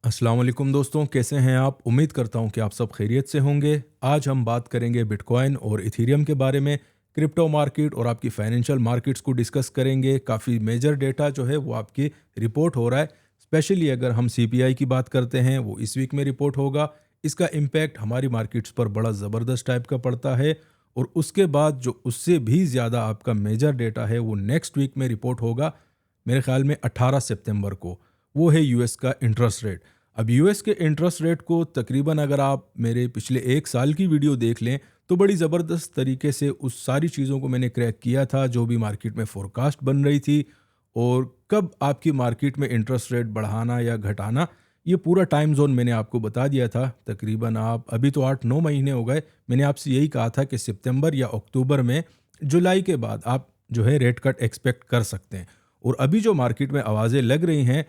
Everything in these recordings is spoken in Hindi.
अस्सलाम वालेकुम दोस्तों, कैसे हैं आप? उम्मीद करता हूं कि आप सब खैरियत से होंगे। आज हम बात करेंगे बिटकॉइन और इथेरियम के बारे में। क्रिप्टो मार्केट और आपकी फाइनेंशियल मार्केट्स को डिस्कस करेंगे। काफ़ी मेजर डेटा जो है वो आपकी रिपोर्ट हो रहा है। स्पेशली अगर हम सीपीआई की बात करते हैं, वो इस वीक में रिपोर्ट होगा। इसका इम्पैक्ट हमारी मार्केट्स पर बड़ा ज़बरदस्त टाइप का पड़ता है। और उसके बाद जो उससे भी ज़्यादा आपका मेजर डेटा है वो नेक्स्ट वीक में रिपोर्ट होगा, मेरे ख्याल में 18 सितंबर को। वो है यूएस का इंटरेस्ट रेट। अब यूएस के इंटरेस्ट रेट को तकरीबन अगर आप मेरे पिछले एक साल की वीडियो देख लें तो बड़ी ज़बरदस्त तरीके से उस सारी चीज़ों को मैंने क्रैक किया था जो भी मार्केट में फोरकास्ट बन रही थी, और कब आपकी मार्केट में इंटरेस्ट रेट बढ़ाना या घटाना, ये पूरा टाइम जोन मैंने आपको बता दिया था। तकरीबन आप अभी तो 8-9 महीने हो गए, मैंने आपसे यही कहा था कि सितंबर या अक्टूबर में, जुलाई के बाद आप जो है रेट कट एक्सपेक्ट कर सकते हैं। और अभी जो मार्केट में आवाज़ें लग रही हैं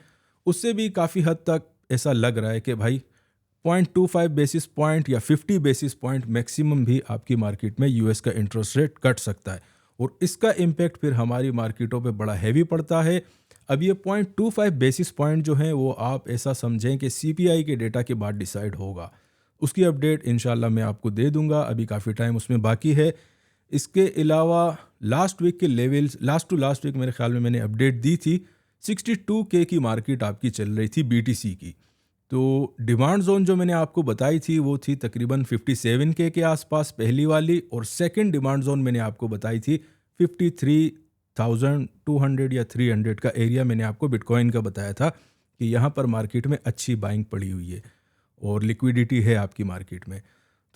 उससे भी काफ़ी हद तक ऐसा लग रहा है कि भाई 0.25 बेसिस पॉइंट या 50 बेसिस पॉइंट मैक्सिमम भी आपकी मार्केट में यूएस का इंटरेस्ट रेट कट सकता है। और इसका इम्पैक्ट फिर हमारी मार्केटों पे बड़ा हैवी पड़ता है। अब ये 0.25 बेसिस पॉइंट जो हैं वो आप ऐसा समझें कि सीपीआई के डेटा के बाद डिसाइड होगा। उसकी अपडेट इंशाल्लाह मैं आपको दे दूंगा, अभी काफ़ी टाइम उसमें बाकी है। इसके अलावा लास्ट वीक के levels, last to last week मेरे ख्याल में मैंने अपडेट दी थी। 62K की मार्केट आपकी चल रही थी बीटीसी की। तो डिमांड जोन जो मैंने आपको बताई थी वो थी तकरीबन 57K के आसपास पहली वाली, और सेकंड डिमांड जोन मैंने आपको बताई थी 53,200 या 300 का एरिया मैंने आपको बिटकॉइन का बताया था कि यहाँ पर मार्केट में अच्छी बाइंग पड़ी हुई है और लिक्विडिटी है आपकी मार्केट में।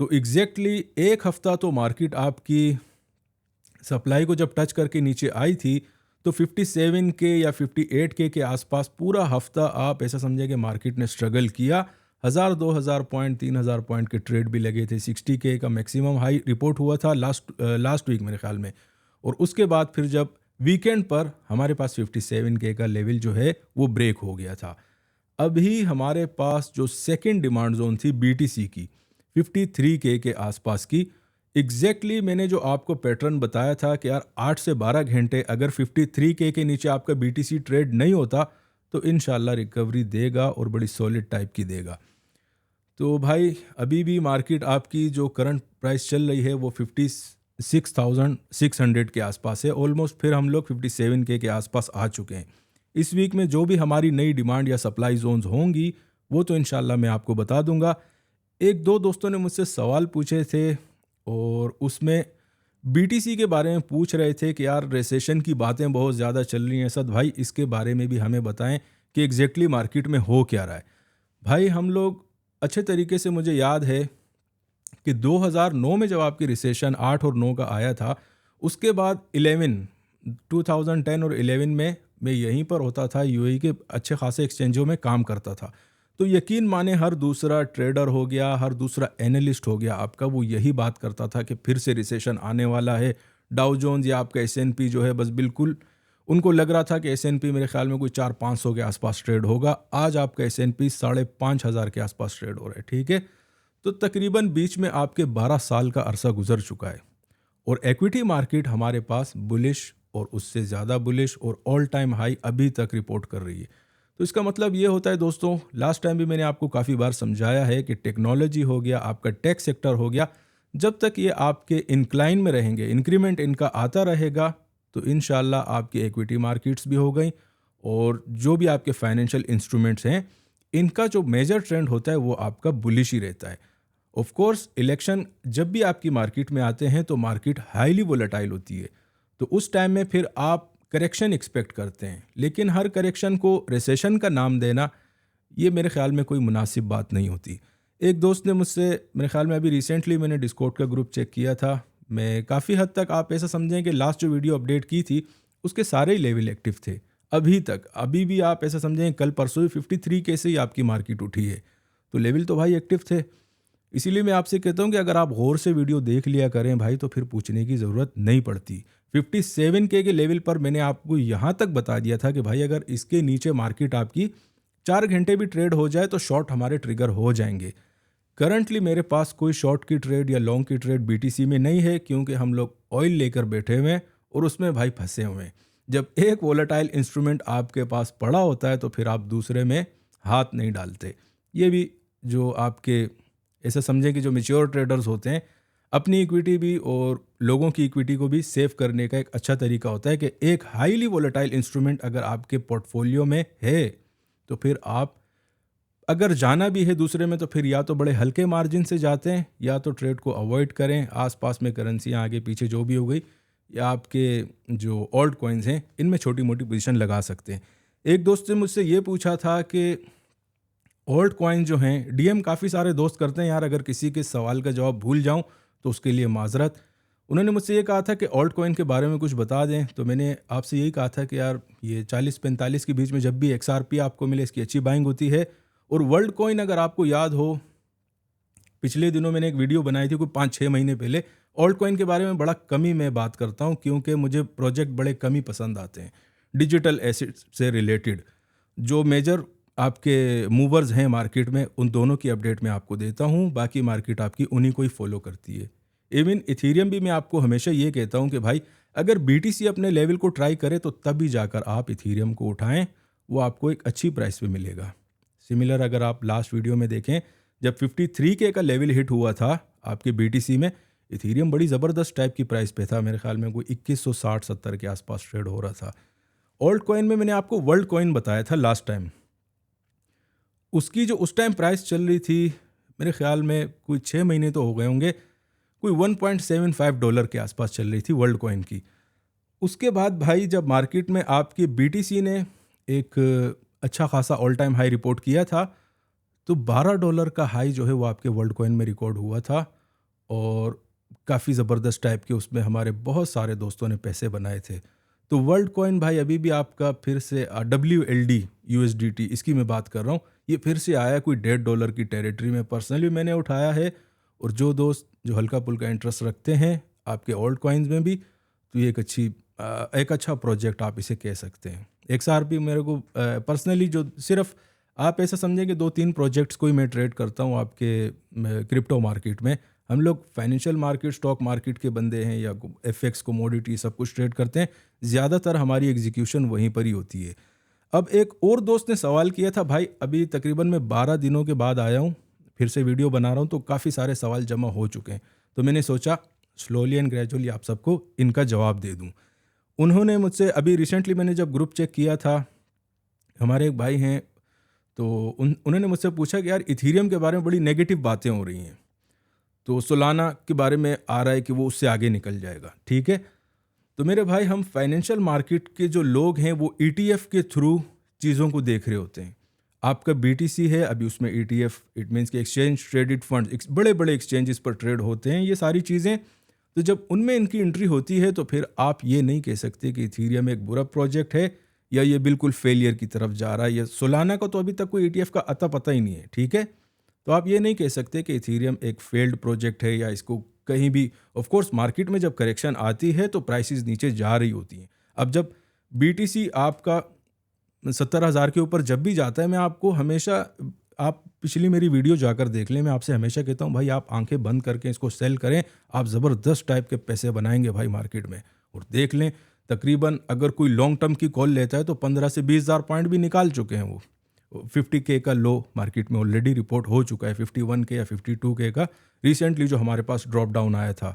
तो एग्जैक्टली एक हफ्ता तो मार्केट आपकी सप्लाई को जब टच करके नीचे आई थी तो 57K या 58K के आसपास पूरा हफ्ता आप ऐसा समझे कि मार्केट ने स्ट्रगल किया। 1000-2000 पॉइंट, 3000 पॉइंट के ट्रेड भी लगे थे। 60K का मैक्सिमम हाई रिपोर्ट हुआ था लास्ट वीक मेरे ख्याल में। और उसके बाद फिर जब वीकेंड पर हमारे पास 57K का लेवल जो है वो ब्रेक हो गया था। अभी हमारे पास जो सेकेंड डिमांड जोन थी बीटीसी की 53K के आसपास की, एग्जैक्टली मैंने जो आपको पैटर्न बताया था कि यार 8 से 12 घंटे अगर 53K के नीचे आपका बीटीसी ट्रेड नहीं होता तो इंशाल्लाह रिकवरी देगा और बड़ी सॉलिड टाइप की देगा। तो भाई अभी भी मार्केट आपकी जो करंट प्राइस चल रही है वो 56,600 के आसपास है ऑलमोस्ट। फिर हम लोग 57K के आसपास आ चुके हैं। इस वीक में जो भी हमारी नई डिमांड या सप्लाई जोन्स होंगी वो तो इंशाल्लाह मैं आपको बता दूंगा। एक दो दोस्तों ने मुझसे सवाल पूछे थे और उसमें बीटीसी के बारे में पूछ रहे थे कि यार रिसेशन की बातें बहुत ज़्यादा चल रही हैं सद भाई, इसके बारे में भी हमें बताएं कि एग्जैक्टली मार्केट में हो क्या रहा है। भाई हम लोग अच्छे तरीके से, मुझे याद है कि 2009 में जब आपकी रिसेशन 8 और 9 का आया था, उसके बाद 2010 और 11 में मैं यहीं पर होता था, यूएई के अच्छे खासे एक्सचेंजों में काम करता था। तो यकीन माने हर दूसरा ट्रेडर हो गया, हर दूसरा एनालिस्ट हो गया आपका, वो यही बात करता था कि फिर से रिसेशन आने वाला है। डाउ जोन्स या आपका एसएनपी जो है बस बिल्कुल, उनको लग रहा था कि एसएनपी मेरे ख्याल में कोई 400-500 के आसपास ट्रेड होगा। आज आपका एसएनपी 5,500 के आसपास ट्रेड हो रहा है। ठीक है, तो तकरीबन बीच में आपके 12 साल का अरसा गुजर चुका है और इक्विटी मार्केट हमारे पास बुलिश और उससे ज़्यादा बुलिश और ऑल टाइम हाई अभी तक रिपोर्ट कर रही है। तो इसका मतलब ये होता है दोस्तों, लास्ट टाइम भी मैंने आपको काफ़ी बार समझाया है कि टेक्नोलॉजी हो गया, आपका टेक सेक्टर हो गया, जब तक ये आपके इंक्लाइन में रहेंगे, इंक्रीमेंट इनका आता रहेगा, तो इंशाल्लाह आपकी इक्विटी मार्केट्स भी हो गई और जो भी आपके फाइनेंशियल इंस्ट्रूमेंट्स हैं इनका जो मेजर ट्रेंड होता है वो आपका बुलिश ही रहता है। ऑफ कोर्स इलेक्शन जब भी आपकी मार्केट में आते हैं तो मार्केट हाईली वोलेटाइल होती है, तो उस टाइम में फिर आप करेक्शन एक्सपेक्ट करते हैं, लेकिन हर करेक्शन को रिसेशन का नाम देना ये मेरे ख्याल में कोई मुनासिब बात नहीं होती। एक दोस्त ने मुझसे, मेरे ख्याल में अभी रिसेंटली मैंने डिस्कॉर्ड का ग्रुप चेक किया था, मैं काफ़ी हद तक आप ऐसा समझें कि लास्ट जो वीडियो अपडेट की थी उसके सारे ही लेवल एक्टिव थे अभी तक। अभी भी आप ऐसा समझें कल परसों ही 53K से ही आपकी मार्केट उठी है, तो लेवल तो भाई एक्टिव थे। इसीलिए मैं आपसे कहता हूँ कि अगर आप गौर से वीडियो देख लिया करें भाई तो फिर पूछने की ज़रूरत नहीं पड़ती। 57K के लेवल पर मैंने आपको यहाँ तक बता दिया था कि भाई अगर इसके नीचे मार्केट आपकी 4 घंटे भी ट्रेड हो जाए तो शॉर्ट हमारे ट्रिगर हो जाएंगे। करंटली मेरे पास कोई शॉर्ट की ट्रेड या लॉन्ग की ट्रेड बीटीसी में नहीं है, क्योंकि हम लोग ऑयल लेकर बैठे हुए हैं और उसमें भाई फंसे हुए हैं। जब एक वोलेटाइल इंस्ट्रूमेंट आपके पास पड़ा होता है तो फिर आप दूसरे में हाथ नहीं डालते। ये भी जो आपके ऐसा समझें कि जो मैच्योर ट्रेडर्स होते हैं, अपनी इक्विटी भी और लोगों की इक्विटी को भी सेव करने का एक अच्छा तरीका होता है कि एक हाईली वोलेटाइल इंस्ट्रूमेंट अगर आपके पोर्टफोलियो में है, तो फिर आप अगर जाना भी है दूसरे में, तो फिर या तो बड़े हल्के मार्जिन से जाते हैं, या तो ट्रेड को अवॉइड करें। आसपास में करेंसियाँ आगे पीछे जो भी हो गई, या आपके जो ऑल्ट कॉइन्स हैं इनमें छोटी मोटी पोजीशन लगा सकते हैं। एक दोस्त ने मुझसे ये पूछा था कि ऑल्ट कॉइन जो हैं, डीएम काफ़ी सारे दोस्त करते हैं यार, अगर किसी के सवाल का जवाब भूल जाऊं तो उसके लिए माजरत। उन्होंने मुझसे ये कहा था कि ऑल्ट कॉइन के बारे में कुछ बता दें, तो मैंने आपसे यही कहा था कि यार ये 40-45 के बीच में जब भी XRP आपको मिले, इसकी अच्छी बाइंग होती है। और वर्ल्ड कॉइन अगर आपको याद हो, पिछले दिनों मैंने एक वीडियो बनाई थी कोई 5-6 महीने पहले। ऑल्ट कॉइन के बारे में बड़ा कम ही मैं बात करता हूँ, क्योंकि मुझे प्रोजेक्ट बड़े कम ही पसंद आते हैं डिजिटल एसेट से रिलेटेड। जो मेजर आपके मूवर्स हैं मार्केट में, उन दोनों की अपडेट मैं आपको देता हूँ, बाकी मार्केट आपकी उन्हीं को ही फॉलो करती है। इवन इथीरियम भी मैं आपको हमेशा ये कहता हूँ कि भाई अगर BTC अपने लेवल को ट्राई करे तो तभी जाकर आप इथीरियम को उठाएं, वो आपको एक अच्छी प्राइस पे मिलेगा। सिमिलर अगर आप लास्ट वीडियो में देखें, जब 53K का लेवल हिट हुआ था आपके BTC में, इथीरियम बड़ी ज़बरदस्त टाइप की प्राइस पे था, मेरे ख्याल में कोई 2160-70 के आसपास ट्रेड हो रहा था। ऑल्ट कॉइन में मैंने आपको वर्ल्ड कॉइन बताया था लास्ट टाइम, उसकी जो उस टाइम प्राइस चल रही थी, मेरे ख्याल में कोई 6 महीने तो हो गए होंगे, कोई $1.75 के आसपास चल रही थी वर्ल्ड कॉइन की। उसके बाद भाई जब मार्केट में आपकी BTC ने एक अच्छा खासा ऑल टाइम हाई रिपोर्ट किया था, तो $12 का हाई जो है वो आपके वर्ल्ड कॉइन में रिकॉर्ड हुआ था, और काफ़ी ज़बरदस्त टाइप के उसमें हमारे बहुत सारे दोस्तों ने पैसे बनाए थे। तो वर्ल्ड कॉइन भाई अभी भी आपका फिर से WLD USDT, इसकी मैं बात कर रहा हूँ, ये फिर से आया कोई $1.5 की टेरिटरी में। पर्सनली मैंने उठाया है, और जो दोस्त जो हल्का पुल्का इंटरेस्ट रखते हैं आपके ऑल्ट कॉइन्स में भी, तो ये एक अच्छा प्रोजेक्ट आप इसे कह सकते हैं। XRP मेरे को पर्सनली जो सिर्फ आप ऐसा समझें कि 2-3 प्रोजेक्ट्स को ही मैं ट्रेड करता हूँ आपके क्रिप्टो मार्केट में। हम लोग फाइनेंशियल मार्केट, स्टॉक मार्केट के बंदे हैं, या FX कमोडिटी सब कुछ ट्रेड करते हैं। ज़्यादातर हमारी एग्जीक्यूशन वहीं पर ही होती है। अब एक और दोस्त ने सवाल किया था, भाई अभी तकरीबन मैं 12 दिनों के बाद आया हूँ, फिर से वीडियो बना रहा हूँ, तो काफ़ी सारे सवाल जमा हो चुके हैं, तो मैंने सोचा स्लोली एंड ग्रेजुअली आप सबको इनका जवाब दे दूँ। उन्होंने मुझसे अभी रिसेंटली, मैंने जब ग्रुप चेक किया था, हमारे एक भाई हैं, तो उन्होंने मुझसे पूछा कि यार इथीरियम के बारे में बड़ी नेगेटिव बातें हो रही हैं, तो सोलाना के बारे में आ रहा है कि वो उससे आगे निकल जाएगा। ठीक है, तो मेरे भाई हम फाइनेंशियल मार्केट के जो लोग हैं वो ETF के थ्रू चीज़ों को देख रहे होते हैं। आपका BTC है, अभी उसमें ETF, इट मीन्स कि एक्सचेंज ट्रेडेड फंड, बड़े बड़े एक्सचेंजेस पर ट्रेड होते हैं ये सारी चीज़ें। तो जब उनमें इनकी एंट्री होती है, तो फिर आप ये नहीं कह सकते कि इथीरियम एक बुरा प्रोजेक्ट है या ये बिल्कुल फेलियर की तरफ जा रहा है। या सोलाना का तो अभी तक कोई ETF का अता पता ही नहीं है, ठीक है। तो आप ये नहीं कह सकते कि इथीरियम एक फेल्ड प्रोजेक्ट है, या इसको कहीं भी, ऑफ कोर्स मार्केट में जब करेक्शन आती है तो प्राइसेस नीचे जा रही होती हैं। अब जब BTC आपका 70,000 के ऊपर जब भी जाता है, मैं आपको हमेशा, आप पिछली मेरी वीडियो जाकर देख लें, मैं आपसे हमेशा कहता हूँ भाई आप आंखें बंद करके इसको सेल करें, आप ज़बरदस्त टाइप के पैसे बनाएंगे भाई मार्केट में। और देख लें, तकरीबन अगर कोई लॉन्ग टर्म की कॉल लेता है तो 15 से 20 हज़ार पॉइंट भी निकाल चुके हैं वो। 50K का लो मार्केट में ऑलरेडी रिपोर्ट हो चुका है, 51K या 52K का रिसेंटली जो हमारे पास ड्रॉप डाउन आया था।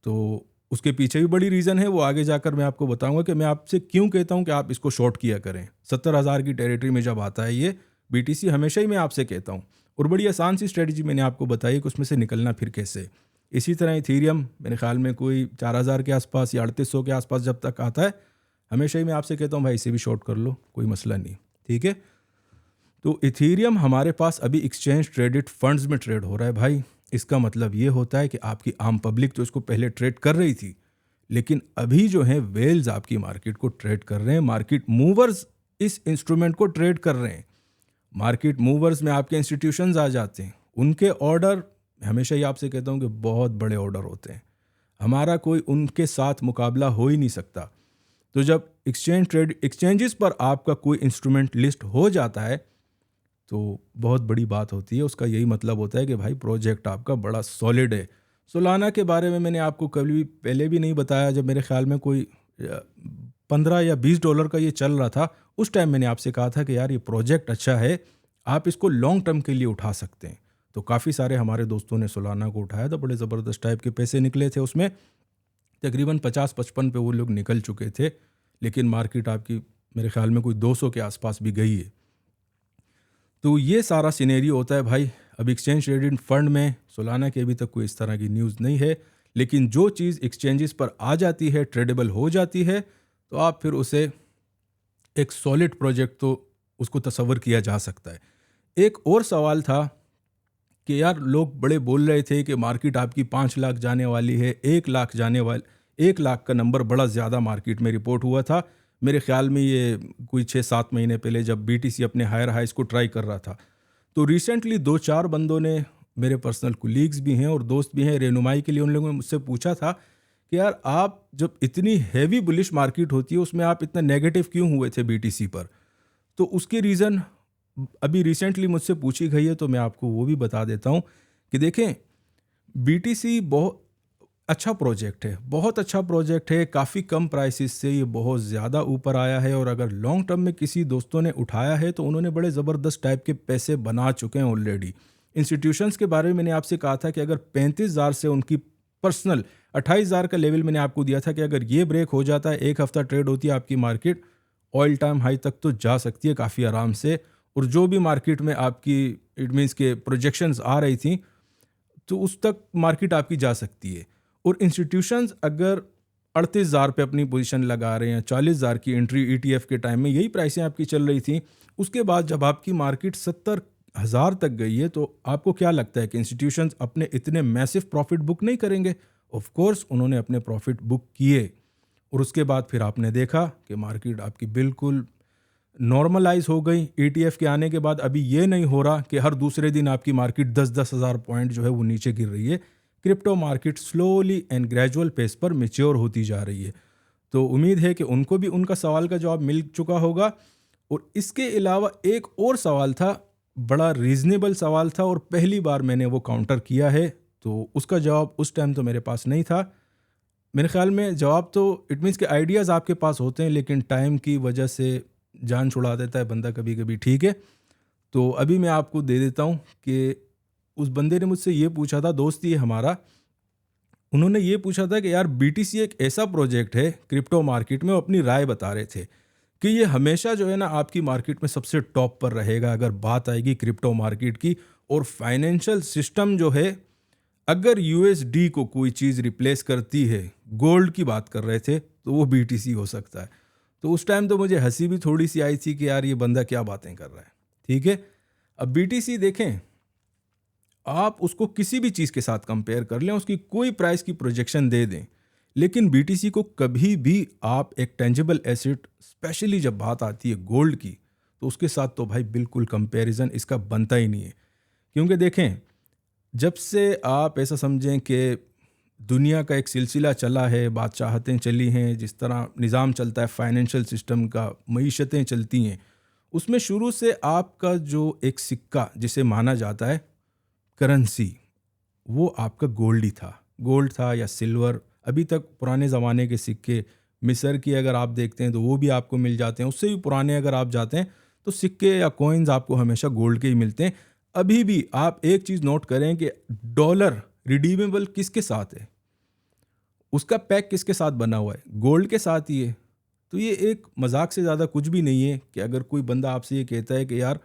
तो उसके पीछे भी बड़ी रीज़न है, वो आगे जाकर मैं आपको बताऊंगा कि मैं आपसे क्यों कहता हूं कि आप इसको शॉर्ट किया करें। 70,000 की टेरिटरी में जब आता है ये BTC, हमेशा ही मैं आपसे कहता हूं, और बड़ी आसान सी स्ट्रेटजी मैंने आपको बताई कि उसमें से निकलना फिर कैसे। इसी तरह इथीरियम मेरे ख्याल में कोई 4,000 के आसपास या 3800 के आसपास जब तक आता है, हमेशा ही मैं आपसे कहता हूँ भाई इसे भी शॉर्ट कर लो, कोई मसला नहीं, ठीक है। तो इथीरियम हमारे पास अभी एक्सचेंज ट्रेडेड फंड्स में ट्रेड हो रहा है भाई। इसका मतलब ये होता है कि आपकी आम पब्लिक तो इसको पहले ट्रेड कर रही थी, लेकिन अभी जो है वेल्स आपकी मार्केट को ट्रेड कर रहे हैं, मार्केट मूवर्स इस इंस्ट्रूमेंट को ट्रेड कर रहे हैं। मार्केट मूवर्स में आपके इंस्टीट्यूशंस आ जाते हैं, उनके ऑर्डर, हमेशा ही आपसे कहता हूँ कि बहुत बड़े ऑर्डर होते हैं, हमारा कोई उनके साथ मुकाबला हो ही नहीं सकता। तो जब एक्सचेंजेस पर आपका कोई इंस्ट्रूमेंट लिस्ट हो जाता है तो बहुत बड़ी बात होती है, उसका यही मतलब होता है कि भाई प्रोजेक्ट आपका बड़ा सॉलिड है। सोलाना के बारे में मैंने आपको कभी पहले भी नहीं बताया, जब मेरे ख्याल में कोई 15 या $20 का ये चल रहा था, उस टाइम मैंने आपसे कहा था कि यार ये प्रोजेक्ट अच्छा है, आप इसको लॉन्ग टर्म के लिए उठा सकते हैं। तो काफ़ी सारे हमारे दोस्तों ने सोलाना को उठाया था, बड़े ज़बरदस्त टाइप के पैसे निकले थे उसमें, तकरीबन 50-55 पे वो लोग निकल चुके थे, लेकिन मार्केट आपकी मेरे ख्याल में कोई 200 के आसपास भी गई है। तो ये सारा सिनेरियो होता है भाई। अब एक्सचेंज ट्रेडेड फंड में सोलाना की अभी तक कोई इस तरह की न्यूज़ नहीं है, लेकिन जो चीज़ एक्सचेंजेस पर आ जाती है, ट्रेडेबल हो जाती है, तो आप फिर उसे एक सॉलिड प्रोजेक्ट तो उसको तस्वर किया जा सकता है। एक और सवाल था कि यार लोग बड़े बोल रहे थे कि मार्केट आपकी 5 लाख जाने वाली है, 1 लाख जाने वाली, 1 लाख का नंबर बड़ा ज़्यादा मार्केट में रिपोर्ट हुआ था। मेरे ख्याल में ये कोई 6-7 महीने पहले जब बीटीसी अपने हायर हाइस को ट्राई कर रहा था। तो रिसेंटली 2-4 बंदों ने, मेरे पर्सनल कोलीग्स भी हैं और दोस्त भी हैं, रहनुमाई के लिए उन लोगों ने मुझसे पूछा था कि यार आप जब इतनी हैवी बुलिश मार्केट होती है उसमें आप इतना नेगेटिव क्यों हुए थे बीटीसी पर। तो उसकी रीज़न अभी रिसेंटली मुझसे पूछी गई है, तो मैं आपको वो भी बता देता हूँ कि देखें, बीटीसी बहुत अच्छा प्रोजेक्ट है, बहुत अच्छा प्रोजेक्ट है। काफ़ी कम प्राइसेस से ये बहुत ज़्यादा ऊपर आया है, और अगर लॉन्ग टर्म में किसी दोस्तों ने उठाया है तो उन्होंने बड़े ज़बरदस्त टाइप के पैसे बना चुके हैं ऑलरेडी। इंस्टीट्यूशंस के बारे में मैंने आपसे कहा था कि अगर 35,000 से उनकी पर्सनल 28,000 का लेवल मैंने आपको दिया था कि अगर ये ब्रेक हो जाता है, एक हफ्ता ट्रेड होती है आपकी मार्केट, ऑयल टाइम हाई तक तो जा सकती है काफ़ी आराम से। और जो भी मार्केट में आपकी इट मीन्स के प्रोजेक्शंस आ रही थी, तो उस तक मार्केट आपकी जा सकती है। और इंस्टीट्यूशंस अगर 38,000 पे अपनी पोजीशन लगा रहे हैं, 40,000 की एंट्री ईटीएफ के टाइम में यही प्राइसें आपकी चल रही थी, उसके बाद जब आपकी मार्केट 70,000 तक गई है, तो आपको क्या लगता है कि इंस्टीट्यूशंस अपने इतने मैसिव प्रॉफिट बुक नहीं करेंगे? ऑफ कोर्स उन्होंने अपने प्रॉफिट बुक किए, और उसके बाद फिर आपने देखा कि मार्केट आपकी बिल्कुल नॉर्मलाइज हो गई ईटीएफ के आने के बाद। अभी ये नहीं हो रहा कि हर दूसरे दिन आपकी मार्केट 10-10 हज़ार पॉइंट जो है वो नीचे गिर रही है। Crypto market slowly and gradual pace पर मैच्योर होती जा रही है। तो उम्मीद है कि उनको भी उनका सवाल का जवाब मिल चुका होगा। और इसके अलावा एक और सवाल था, बड़ा रीज़नेबल सवाल था, और पहली बार मैंने वो काउंटर किया है, तो उसका जवाब उस टाइम तो मेरे पास नहीं था। मेरे ख्याल में जवाब तो इट मीन्स के आइडियाज़ आपके पास होते हैं, लेकिन टाइम की वजह से जान छुड़ा देता है बंदा कभी कभी, ठीक है। तो अभी मैं आपको दे देता हूँ कि उस बंदे ने मुझसे ये पूछा था, दोस्त ही है हमारा, उन्होंने ये पूछा था कि यार बीटीसी एक ऐसा प्रोजेक्ट है क्रिप्टो मार्केट में, वो अपनी राय बता रहे थे कि ये हमेशा जो है ना आपकी मार्केट में सबसे टॉप पर रहेगा अगर बात आएगी क्रिप्टो मार्केट की। और फाइनेंशियल सिस्टम जो है, अगर यूएसडी को कोई चीज़ रिप्लेस करती है, गोल्ड की बात कर रहे थे, तो वो बीटीसी हो सकता है। तो उस टाइम तो मुझे हंसी भी थोड़ी सी आई थी कि यार ये बंदा क्या बातें कर रहा है, ठीक है। अब बीटीसी देखें, आप उसको किसी भी चीज़ के साथ कंपेयर कर लें, उसकी कोई प्राइस की प्रोजेक्शन दे दें, लेकिन बीटीसी को कभी भी आप एक टेंजिबल एसेट, स्पेशली जब बात आती है गोल्ड की, तो उसके साथ तो भाई बिल्कुल कंपैरिजन इसका बनता ही नहीं है। क्योंकि देखें, जब से आप ऐसा समझें कि दुनिया का एक सिलसिला चला है, बादशाहतें चली हैं, जिस तरह निज़ाम चलता है फाइनेंशियल सिस्टम का, मईशतें चलती हैं, उसमें शुरू से आपका जो एक सिक्का जिसे माना जाता है करेंसी, वो आपका गोल्ड ही था। गोल्ड था या सिल्वर। अभी तक पुराने ज़माने के सिक्के, मिस्र की अगर आप देखते हैं तो वो भी आपको मिल जाते हैं। उससे भी पुराने अगर आप जाते हैं तो सिक्के या कॉइन्स आपको हमेशा गोल्ड के ही मिलते हैं। अभी भी आप एक चीज़ नोट करें कि डॉलर रिडीमेबल किसके साथ है, उसका पैक किसके साथ बना हुआ है, गोल्ड के साथ ही है। तो ये एक मजाक से ज़्यादा कुछ भी नहीं है कि अगर कोई बंदा आपसे ये कहता है कि यार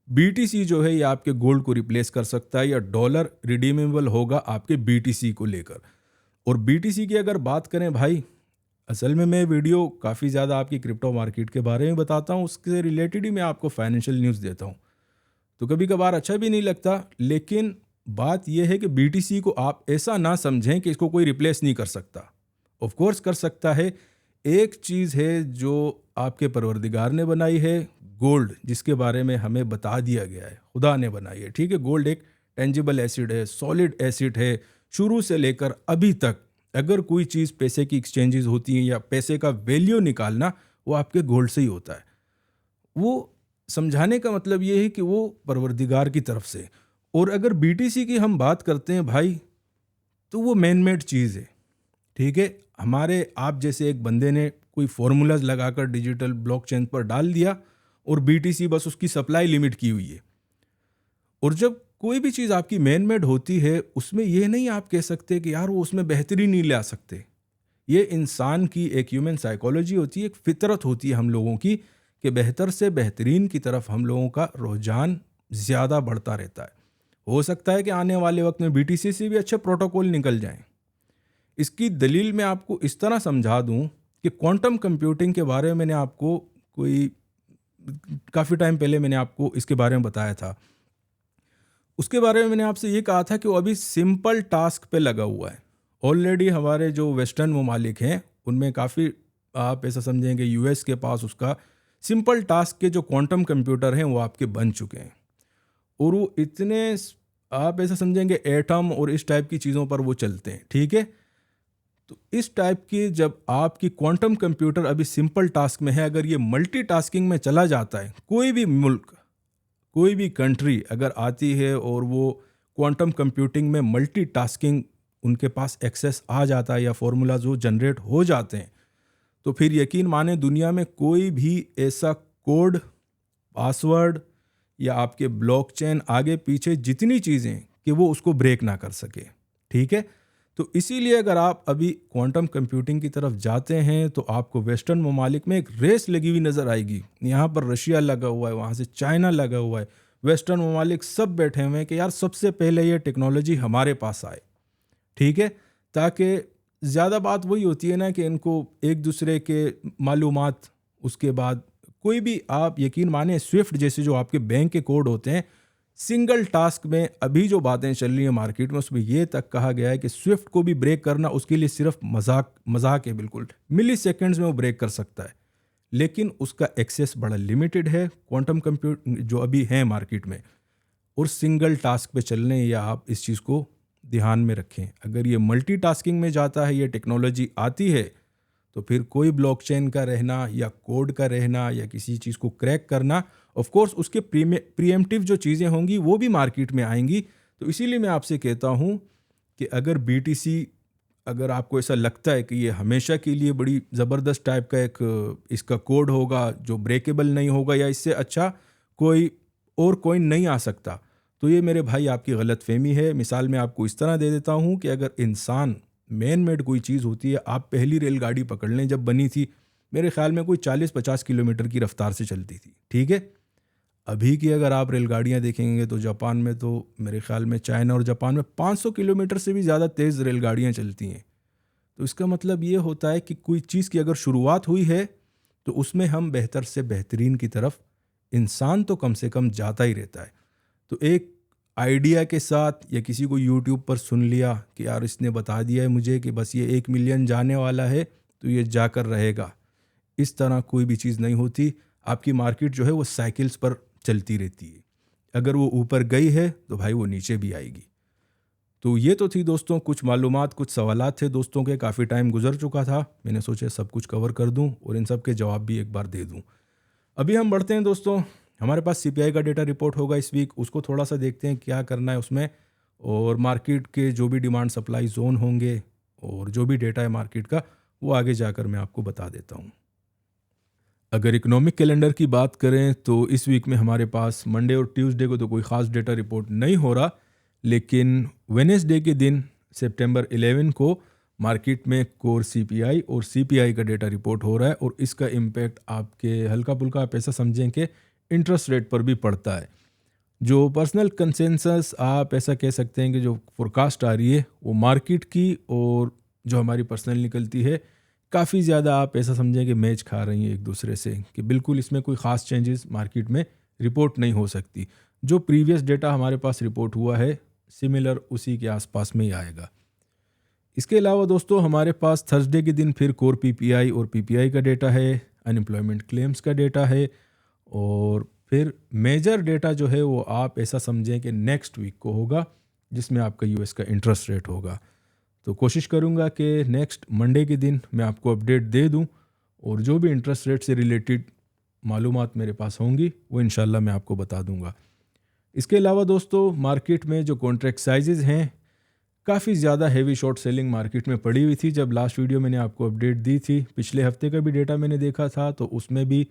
बीटीसी जो है ये आपके गोल्ड को रिप्लेस कर सकता है, या डॉलर रिडीमेबल होगा आपके बीटीसी को लेकर। और बीटीसी की अगर बात करें भाई, असल में मैं वीडियो काफ़ी ज़्यादा आपकी क्रिप्टो मार्केट के बारे में बताता हूँ, उसके रिलेटेड ही मैं आपको फाइनेंशियल न्यूज़ देता हूँ, तो कभी कभार अच्छा भी नहीं लगता। लेकिन बात यह है कि बीटीसी को आप ऐसा ना समझें कि इसको कोई रिप्लेस नहीं कर सकता। ऑफ कोर्स कर सकता है। एक चीज़ है जो आपके परवरदिगार ने बनाई है, गोल्ड, जिसके बारे में हमें बता दिया गया है, खुदा ने बनाई है, ठीक है। गोल्ड एक टेंजिबल एसिड है, सॉलिड एसिड है। शुरू से लेकर अभी तक अगर कोई चीज़ पैसे की एक्सचेंजेस होती हैं या पैसे का वैल्यू निकालना, वो आपके गोल्ड से ही होता है। वो समझाने का मतलब ये है कि वो परवरदिगार की तरफ से। और अगर बीटीसी की हम बात करते हैं भाई, तो वो मैन मेड चीज़ है, ठीक है। हमारे आप जैसे एक बंदे ने कोई फॉर्मूलाज लगाकर डिजिटल ब्लॉकचेन पर डाल दिया, और बीटीसी बस उसकी सप्लाई लिमिट की हुई है। और जब कोई भी चीज़ आपकी मैन मेड होती है, उसमें ये नहीं आप कह सकते कि यार वो उसमें बेहतरी नहीं ला सकते। ये इंसान की एक ह्यूमन साइकोलॉजी होती है, एक फितरत होती है हम लोगों की कि बेहतर से बेहतरीन की तरफ हम लोगों का रुझान ज़्यादा बढ़ता रहता है। हो सकता है कि आने वाले वक्त में बीटीसी से भी अच्छे प्रोटोकॉल निकल जाएं। इसकी दलील मैं आपको इस तरह समझा दूं कि क्वांटम कंप्यूटिंग के बारे में मैंने आपको कोई काफ़ी टाइम पहले मैंने आपको इसके बारे में बताया था। उसके बारे में मैंने आपसे ये कहा था कि वो अभी सिंपल टास्क पे लगा हुआ है। ऑलरेडी हमारे जो वेस्टर्न ममालिक हैं उनमें काफ़ी, आप ऐसा समझेंगे यूएस के पास उसका सिंपल टास्क के जो क्वांटम कंप्यूटर हैं वो आपके बन चुके हैं, और वो इतने, आप ऐसा समझेंगे एटम और इस टाइप की चीज़ों पर वो चलते हैं। ठीक है, तो इस टाइप की जब आपकी क्वांटम कंप्यूटर अभी सिंपल टास्क में है, अगर ये मल्टीटास्किंग में चला जाता है, कोई भी मुल्क, कोई भी कंट्री अगर आती है और वो क्वांटम कंप्यूटिंग में मल्टीटास्किंग उनके पास एक्सेस आ जाता है या फॉर्मूला जो जनरेट हो जाते हैं, तो फिर यकीन माने दुनिया में कोई भी ऐसा कोड, पासवर्ड या आपके ब्लॉकचेन आगे पीछे जितनी चीज़ें कि वो उसको ब्रेक ना कर सके। ठीक है, तो इसीलिए अगर आप अभी क्वांटम कंप्यूटिंग की तरफ जाते हैं तो आपको वेस्टर्न ममालिक में एक रेस लगी हुई नज़र आएगी। यहाँ पर रशिया लगा हुआ है, वहाँ से चाइना लगा हुआ है, वेस्टर्न ममालिक सब बैठे हुए हैं कि यार सबसे पहले ये टेक्नोलॉजी हमारे पास आए। ठीक है, ताकि ज़्यादा बात वही होती है ना कि इनको एक दूसरे के मालूमात, उसके बाद कोई भी, आप यकीन माने स्विफ्ट जैसे जो आपके बैंक के कोड होते हैं, सिंगल टास्क में अभी जो बातें चल रही हैं मार्केट में, उसमें ये तक कहा गया है कि स्विफ्ट को भी ब्रेक करना उसके लिए सिर्फ मजाक है, बिल्कुल मिली सेकेंड्स में वो ब्रेक कर सकता है, लेकिन उसका एक्सेस बड़ा लिमिटेड है क्वांटम कंप्यूटर जो अभी है मार्केट में। और सिंगल टास्क पे चलने, या आप इस चीज़ को ध्यान में रखें, अगर ये मल्टीटास्किंग में जाता है, ये टेक्नोलॉजी आती है, तो फिर कोई ब्लॉकचेन का रहना या कोड का रहना या किसी चीज़ को क्रैक करना, ऑफ कोर्स उसके प्रीएम्प्टिव जो चीज़ें होंगी वो भी मार्केट में आएंगी। तो इसीलिए मैं आपसे कहता हूँ कि अगर बीटीसी, अगर आपको ऐसा लगता है कि ये हमेशा के लिए बड़ी ज़बरदस्त टाइप का एक इसका कोड होगा जो ब्रेकेबल नहीं होगा या इससे अच्छा कोई और कॉइन नहीं आ सकता, तो ये मेरे भाई आपकी गलत फहमी है। मिसाल मैं आपको इस तरह दे देता हूँ कि अगर इंसान मैन मेड कोई चीज़ होती है, आप पहली रेलगाड़ी पकड़ लें, जब बनी थी मेरे ख्याल में कोई 40-50 किलोमीटर की रफ्तार से चलती थी। ठीक है, अभी की अगर आप रेलगाड़ियाँ देखेंगे तो जापान में, तो मेरे ख्याल में चाइना और जापान में 500 किलोमीटर से भी ज़्यादा तेज़ रेलगाड़ियाँ चलती हैं। तो इसका मतलब ये होता है कि कोई चीज़ की अगर शुरुआत हुई है तो उसमें हम बेहतर से बेहतरीन की तरफ इंसान तो कम से कम जाता ही रहता है। तो एक आइडिया के साथ या किसी को यूट्यूब पर सुन लिया कि यार इसने बता दिया है मुझे कि बस ये 1 मिलियन जाने वाला है तो ये जाकर रहेगा, इस तरह कोई भी चीज़ नहीं होती। आपकी मार्केट जो है वो साइकिल्स पर चलती रहती है, अगर वो ऊपर गई है तो भाई वो नीचे भी आएगी। तो ये तो थी दोस्तों कुछ मालूमात, कुछ सवालात थे दोस्तों के, काफ़ी टाइम गुजर चुका था, मैंने सोचा सब कुछ कवर कर दूं और इन सब के जवाब भी एक बार दे दूं। अभी हम बढ़ते हैं दोस्तों, हमारे पास सीपीआई का डेटा रिपोर्ट होगा इस वीक, उसको थोड़ा सा देखते हैं क्या करना है उसमें, और मार्केट के जो भी डिमांड सप्लाई जोन होंगे और जो भी डेटा है मार्केट का वो आगे जाकर मैं आपको बता देता हूँ। अगर इकोनॉमिक कैलेंडर की बात करें तो इस वीक में हमारे पास मंडे और ट्यूसडे को तो कोई ख़ास डेटा रिपोर्ट नहीं हो रहा, लेकिन वेडनेसडे के दिन सितंबर 11 को मार्केट में कोर सीपीआई और सीपीआई का डेटा रिपोर्ट हो रहा है, और इसका इम्पैक्ट आपके हल्का फुल्का आप ऐसा समझें कि इंटरेस्ट रेट पर भी पड़ता है। जो पर्सनल कंसेंसस आप ऐसा कह सकते हैं कि जो फोरकास्ट आ रही है वो मार्केट की और जो हमारी पर्सनल निकलती है काफ़ी ज़्यादा आप ऐसा समझें कि मैच खा रही हैं एक दूसरे से, कि बिल्कुल इसमें कोई ख़ास चेंजेस मार्केट में रिपोर्ट नहीं हो सकती। जो प्रीवियस डेटा हमारे पास रिपोर्ट हुआ है सिमिलर उसी के आसपास में ही आएगा। इसके अलावा दोस्तों हमारे पास थर्सडे के दिन फिर कोर पीपीआई और पीपीआई का डेटा है, अनएम्प्लॉयमेंट क्लेम्स का डेटा है, और फिर मेजर डेटा जो है वो आप ऐसा समझें कि नेक्स्ट वीक को होगा, जिसमें आपका यूएस का इंटरेस्ट रेट होगा। तो कोशिश करूंगा कि नेक्स्ट मंडे के दिन मैं आपको अपडेट दे दूं, और जो भी इंटरेस्ट रेट से रिलेटेड मालूमात मेरे पास होंगी वो इंशाल्लाह मैं आपको बता दूंगा। इसके अलावा दोस्तों मार्केट में जो कॉन्ट्रैक्ट साइजेस हैं, काफ़ी ज़्यादा हैवी शॉर्ट सेलिंग मार्केट में पड़ी हुई थी। जब लास्ट वीडियो मैंने आपको अपडेट दी थी, पिछले हफ्ते का भी डेटा मैंने देखा था, तो उसमें भी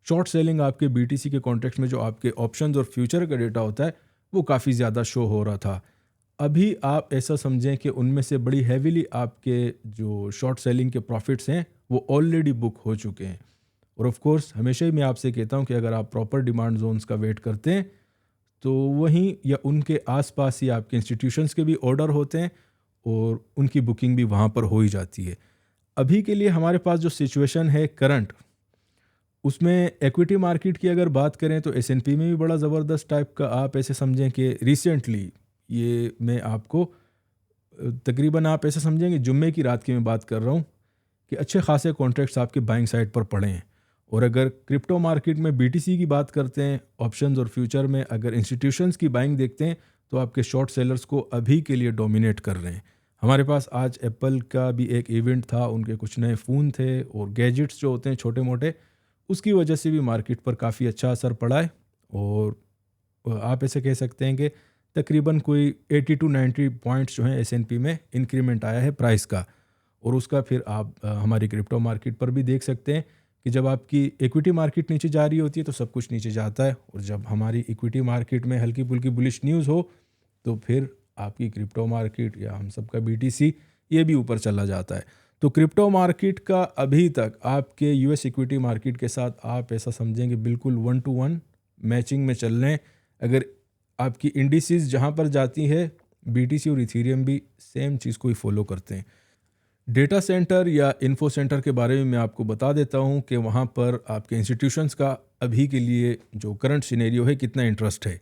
शॉर्ट सेलिंग आपके बीटीसी के कॉन्ट्रैक्ट्स में जो आपके ऑप्शंस और फ्यूचर का डेटा होता है वो काफ़ी ज़्यादा शो हो रहा था। अभी आप ऐसा समझें कि उनमें से बड़ी हेविली आपके जो शॉर्ट सेलिंग के प्रॉफिट्स हैं वो ऑलरेडी बुक हो चुके हैं। और ऑफ कोर्स हमेशा ही मैं आपसे कहता हूँ कि अगर आप प्रॉपर डिमांड जोन्स का वेट करते हैं तो वहीं या उनके आसपास ही आपके इंस्टीट्यूशंस के भी ऑर्डर होते हैं और उनकी बुकिंग भी वहाँ पर हो ही जाती है। अभी के लिए हमारे पास जो सिचुएशन है करंट, उसमें एक्विटी मार्केट की अगर बात करें तो एसएनपी में भी बड़ा ज़बरदस्त टाइप का आप ऐसे समझें कि रिसेंटली ये मैं आपको तकरीबन आप ऐसे समझेंगे जुम्मे की रात की मैं बात कर रहा हूँ कि अच्छे खासे कॉन्ट्रैक्ट्स आपके बाइंग साइड पर पड़े हैं। और अगर क्रिप्टो मार्केट में बीटीसी की बात करते हैं, ऑप्शंस और फ्यूचर में अगर इंस्टीट्यूशंस की बाइंग देखते हैं तो आपके शॉर्ट सेलर्स को अभी के लिए डोमिनेट कर रहे हैं। हमारे पास आज एप्पल का भी एक इवेंट था, उनके कुछ नए फ़ोन थे और गैजेट्स जो होते हैं छोटे मोटे, उसकी वजह से भी मार्केट पर काफ़ी अच्छा असर पड़ा है। और आप ऐसे कह सकते हैं कि तकरीबन कोई 80 टू 90 पॉइंट्स जो हैं एसएनपी में इंक्रीमेंट आया है प्राइस का। और उसका फिर आप हमारी क्रिप्टो मार्केट पर भी देख सकते हैं कि जब आपकी इक्विटी मार्केट नीचे जा रही होती है तो सब कुछ नीचे जाता है, और जब हमारी इक्विटी मार्केट में हल्की फुल्की बुलिश न्यूज़ हो तो फिर आपकी क्रिप्टो मार्केट या हम सबका बीटीसी ये भी ऊपर चला जाता है। तो क्रिप्टो मार्केट का अभी तक आपके यूएस इक्विटी मार्केट के साथ आप ऐसा समझेंगे बिल्कुल 1 to 1 मैचिंग में चल रहे हैं। अगर आपकी इंडिसेस जहाँ पर जाती है, बीटीसी और इथेरियम भी सेम चीज़ को ही फॉलो करते हैं। डेटा सेंटर या इन्फो सेंटर के बारे में मैं आपको बता देता हूँ कि वहाँ पर आपके इंस्टीट्यूशंस का अभी के लिए जो करंट सिनेरियो है कितना इंटरेस्ट है।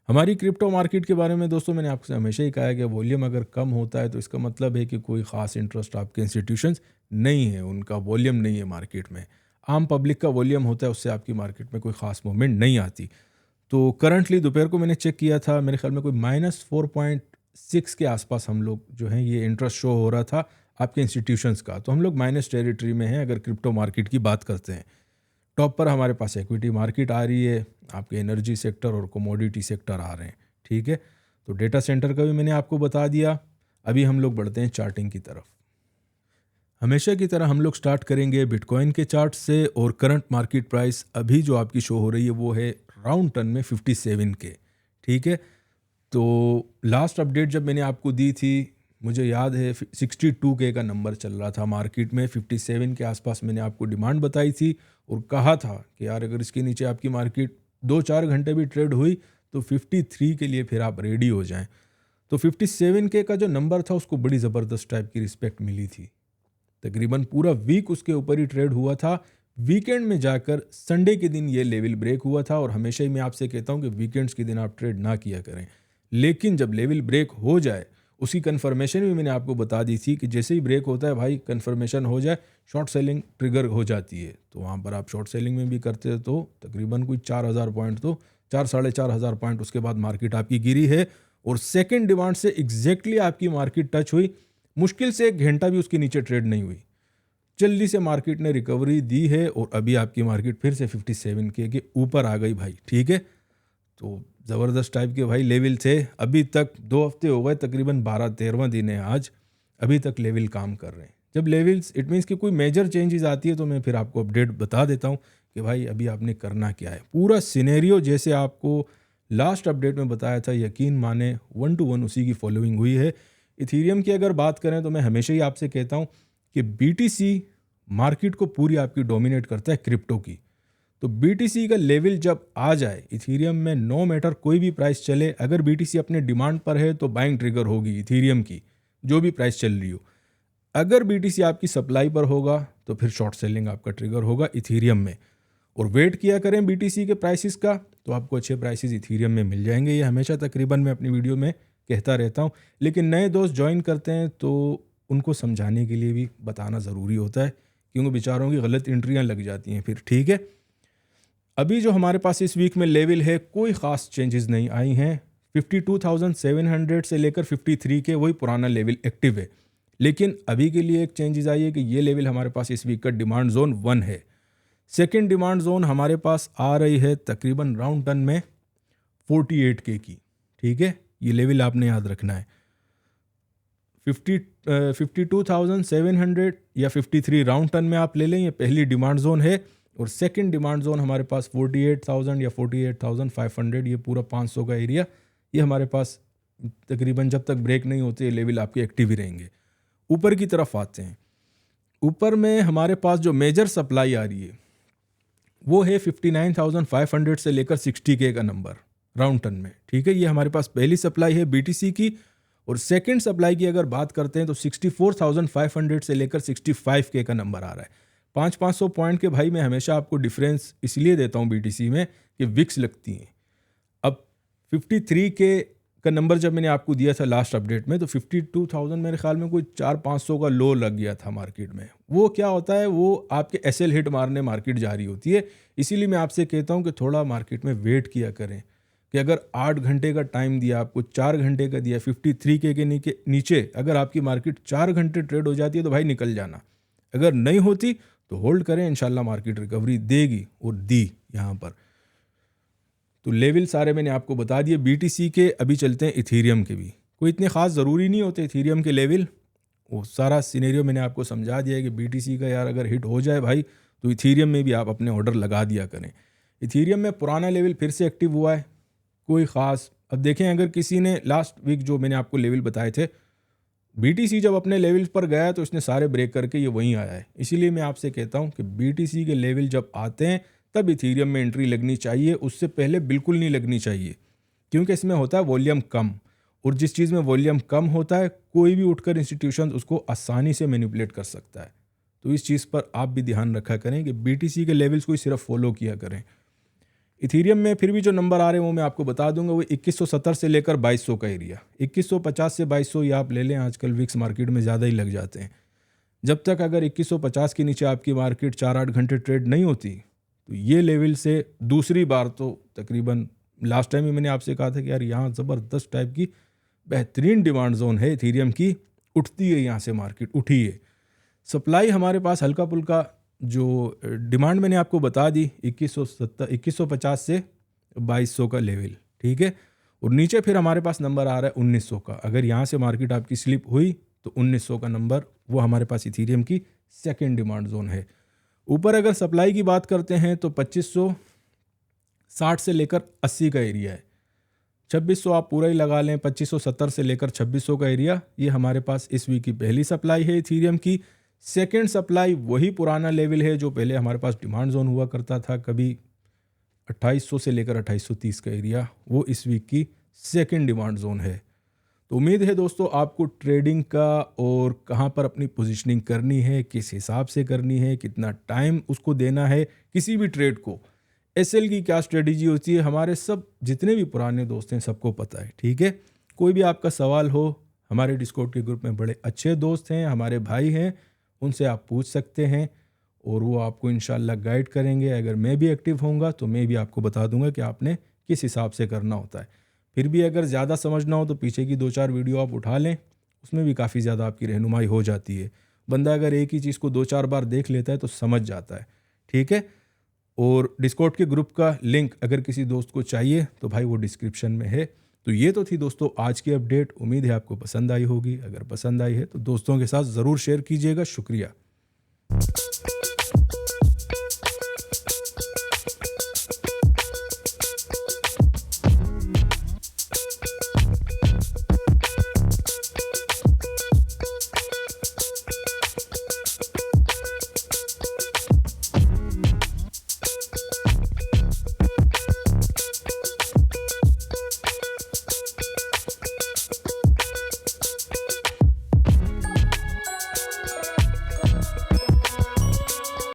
हमारी क्रिप्टो मार्केट के बारे में दोस्तों मैंने आपसे हमेशा ही कहा है कि वॉल्यूम अगर कम होता है तो इसका मतलब है कि कोई ख़ास इंटरेस्ट आपके इंस्टीट्यूशंस नहीं है, उनका वॉल्यूम नहीं है मार्केट में। आम पब्लिक का वॉल्यूम होता है, उससे आपकी मार्केट में कोई ख़ास मूवमेंट नहीं आती। तो करंटली दोपहर को मैंने चेक किया था, मेरे ख्याल में कोई -4.6 के आसपास हम लोग जो हैं ये इंटरेस्ट शो हो रहा था आपके इंस्टीट्यूशंस का। तो हम लोग माइनस टेरिटरी में हैं अगर क्रिप्टो मार्केट की बात करते हैं। टॉप पर हमारे पास एक्विटी मार्केट आ रही है, आपके एनर्जी सेक्टर और कमोडिटी सेक्टर आ रहे हैं, ठीक है। तो डेटा सेंटर का भी मैंने आपको बता दिया। अभी हम लोग बढ़ते हैं चार्टिंग की तरफ। हमेशा की तरह हम लोग स्टार्ट करेंगे बिटकॉइन के चार्ट से, और करंट मार्केट प्राइस अभी जो आपकी शो हो रही है वो है राउंड टर्न में 57 के, ठीक है। तो लास्ट अपडेट जब मैंने आपको दी थी, मुझे याद है 62K का नंबर चल रहा था मार्केट में। 57 के आसपास मैंने आपको डिमांड बताई थी और कहा था कि यार अगर इसके नीचे आपकी मार्केट 2-4 घंटे भी ट्रेड हुई तो 53 के लिए फिर आप रेडी हो जाएं। तो 57K का जो नंबर था उसको बड़ी ज़बरदस्त टाइप की रिस्पेक्ट मिली थी। तकरीबन पूरा वीक उसके ऊपर ही ट्रेड हुआ था। वीकेंड में जाकर संडे के दिन ये लेवल ब्रेक हुआ था, और हमेशा ही मैं आपसे कहता हूँ कि वीकेंड्स के दिन आप ट्रेड ना किया करें। लेकिन जब लेवल ब्रेक हो जाए, उसकी कन्फर्मेशन भी मैंने आपको बता दी थी कि जैसे ही ब्रेक होता है भाई, कन्फर्मेशन हो जाए, शॉर्ट सेलिंग ट्रिगर हो जाती है। तो वहाँ पर आप शॉर्ट सेलिंग में भी करते तो तकरीबन कोई 4000 पॉइंट, तो 4-4.5 पॉइंट उसके बाद मार्केट आपकी गिरी है, और सेकेंड डिमांड से एग्जैक्टली आपकी मार्केट टच हुई। मुश्किल से 1 घंटा भी उसके नीचे ट्रेड नहीं हुई, जल्दी से मार्केट ने रिकवरी दी है, और अभी आपकी मार्केट फिर से 57K के ऊपर आ गई भाई, ठीक है। तो ज़बरदस्त टाइप के भाई लेवल थे। अभी तक 2 हफ्ते हो गए, तकरीबन 12-13वां दिन है आज, अभी तक लेवल काम कर रहे हैं। जब लेवल्स इट मीन्स कि कोई मेजर चेंजेस आती है तो मैं फिर आपको अपडेट बता देता हूँ कि भाई अभी आपने करना क्या है। पूरा सिनेरियो जैसे आपको लास्ट अपडेट में बताया था, यकीन माने 1 to 1 उसी की फॉलोइंग हुई है। इथीरियम की अगर बात करें तो मैं हमेशा ही आपसे कहता हूँ कि बीटीसी मार्केट को पूरी आपकी डोमिनेट करता है क्रिप्टो की। तो बीटीसी का लेवल जब आ जाए इथीरियम में, नो मैटर कोई भी प्राइस चले, अगर बीटीसी अपने डिमांड पर है तो बाइंग ट्रिगर होगी इथीरियम की, जो भी प्राइस चल रही हो। अगर बीटीसी आपकी सप्लाई पर होगा तो फिर शॉर्ट सेलिंग आपका ट्रिगर होगा इथीरियम में। और वेट किया करें बीटीसी के प्राइसेस का, तो आपको अच्छे प्राइसेस इथीरियम में मिल जाएंगे। ये हमेशा तकरीबन मैं अपनी वीडियो में कहता रहता हूँ, लेकिन नए दोस्त ज्वाइन करते हैं तो उनको समझाने के लिए भी बताना ज़रूरी होता है, क्योंकि बेचारों की गलत एंट्रियाँ लग जाती हैं फिर, ठीक है। अभी जो हमारे पास इस वीक में लेवल है, कोई ख़ास चेंजेस नहीं आई हैं। 52,700 से लेकर 53 के वही पुराना लेवल एक्टिव है। लेकिन अभी के लिए एक चेंजेस आई है कि ये लेवल हमारे पास इस वीक का डिमांड जोन 1 है। सेकंड डिमांड जोन हमारे पास आ रही है तकरीबन राउंड टन में 48K की, ठीक है। ये लेवल आपने याद रखना है। 52,700 या 53 राउंड टन में आप ले लें, ये पहली डिमांड जोन है। और सेकंड डिमांड जोन हमारे पास 48,000 या 48,500, ये पूरा 500 का एरिया, ये हमारे पास तकरीबन जब तक ब्रेक नहीं होते ये लेवल आपके एक्टिव ही रहेंगे। ऊपर की तरफ आते हैं। ऊपर में हमारे पास जो मेजर सप्लाई आ रही है वो है 59,500 से लेकर 60K का नंबर राउंड टन में, ठीक है। ये हमारे पास पहली सप्लाई है BTC की। और सेकंड सप्लाई की अगर बात करते हैं तो 64,500 से लेकर 65K का नंबर आ रहा है। 500 पॉइंट के भाई मैं हमेशा आपको डिफरेंस इसलिए देता हूँ BTC में कि विक्स लगती हैं। अब 53K का नंबर जब मैंने आपको दिया था लास्ट अपडेट में तो 52,000 मेरे ख्याल में कोई 400-500 का लो लग गया था मार्केट में। वो क्या होता है, वो आपके एसएल हिट मारने मार्केट जा रही होती है। इसीलिए मैं आपसे कहता हूँ कि थोड़ा मार्केट में वेट किया करें कि अगर 8 घंटे का टाइम दिया आपको, 4 घंटे का दिया, 53K के नीचे अगर आपकी मार्केट 4 घंटे ट्रेड हो जाती है तो भाई निकल जाना। अगर नहीं होती तो होल्ड करें, इंशाल्लाह मार्केट रिकवरी देगी और दी यहाँ पर। तो लेवल सारे मैंने आपको बता दिए BTC के। अभी चलते हैं इथीरियम के भी। कोई इतने ख़ास ज़रूरी नहीं होते इथीरियम के लेवल, वो सारा सिनेरियो मैंने आपको समझा दिया है कि BTC का यार अगर हिट हो जाए भाई तो इथीरियम में भी आप अपने ऑर्डर लगा दिया करें। इथीरियम में पुराना लेवल फिर से एक्टिव हुआ है, कोई ख़ास। अब देखें, अगर किसी ने लास्ट वीक जो मैंने आपको लेवल बताए थे, BTC जब अपने लेवल पर गया तो इसने सारे ब्रेक करके ये वहीं आया है। इसीलिए मैं आपसे कहता हूँ कि BTC के लेवल जब आते हैं तब इथीरियम में एंट्री लगनी चाहिए, उससे पहले बिल्कुल नहीं लगनी चाहिए, क्योंकि इसमें होता है वॉल्यूम कम। और जिस चीज़ में वॉल्यूम कम होता है कोई भी उठकर इंस्टीट्यूशन उसको आसानी से मैनिपुलेट कर सकता है। तो इस चीज़ पर आप भी ध्यान रखा करें कि BTC के लेवल्स को सिर्फ फॉलो किया करें। इथीरियम में फिर भी जो नंबर आ रहे हैं वो मैं आपको बता दूंगा। वो 2170 से लेकर 2200 का एरिया, 2150 से 2200 ये आप ले लें। आजकल विक्स मार्केट में ज़्यादा ही लग जाते हैं। जब तक अगर 2150 के नीचे आपकी मार्केट 4-8 घंटे ट्रेड नहीं होती तो ये लेवल से दूसरी बार तो तकरीबन लास्ट टाइम ही मैंने आपसे कहा था कि यार यहाँ ज़बरदस्त टाइप की बेहतरीन डिमांड जोन है इथीरियम की, उठती है यहाँ से मार्केट, उठी है। सप्लाई हमारे पास हल्का पुल्का जो डिमांड मैंने आपको बता दी 2150 से 2200 का लेवल, ठीक है। और नीचे फिर हमारे पास नंबर आ रहा है 1900 का। अगर यहाँ से मार्केट आपकी स्लिप हुई तो 1900 का नंबर वो हमारे पास इथीरियम की सेकंड डिमांड जोन है। ऊपर अगर सप्लाई की बात करते हैं तो 2560 से लेकर 80 का एरिया है। 2600 आप पूरा ही लगा लें, 2570 से लेकर 2600 का एरिया, ये हमारे पास इस वीक की पहली सप्लाई है इथीरियम की। सेकंड सप्लाई वही पुराना लेवल है जो पहले हमारे पास डिमांड जोन हुआ करता था, कभी 2800 से लेकर 2830 का एरिया, वो इस वीक की सेकंड डिमांड जोन है। तो उम्मीद है दोस्तों आपको ट्रेडिंग का और कहाँ पर अपनी पोजीशनिंग करनी है, किस हिसाब से करनी है, कितना टाइम उसको देना है, किसी भी ट्रेड को एसएल की क्या स्ट्रेटजी होती है, हमारे सब जितने भी पुराने दोस्त हैं सबको पता है, ठीक है। कोई भी आपका सवाल हो, हमारे डिस्कॉर्ड के ग्रुप में बड़े अच्छे दोस्त हैं, हमारे भाई हैं, उनसे आप पूछ सकते हैं और वो आपको इंशाल्लाह गाइड करेंगे। अगर मैं भी एक्टिव होऊंगा तो मैं भी आपको बता दूंगा कि आपने किस हिसाब से करना होता है। फिर भी अगर ज़्यादा समझना हो तो पीछे की 2-4 वीडियो आप उठा लें, उसमें भी काफ़ी ज़्यादा आपकी रहनुमाई हो जाती है। बंदा अगर एक ही चीज़ को 2-4 बार देख लेता है तो समझ जाता है, ठीक है। और डिस्कॉर्ड के ग्रुप का लिंक अगर किसी दोस्त को चाहिए तो भाई वो डिस्क्रिप्शन में है। तो ये तो थी दोस्तों आज की अपडेट, उम्मीद है आपको पसंद आई होगी। अगर पसंद आई है तो दोस्तों के साथ ज़रूर शेयर कीजिएगा। शुक्रिया।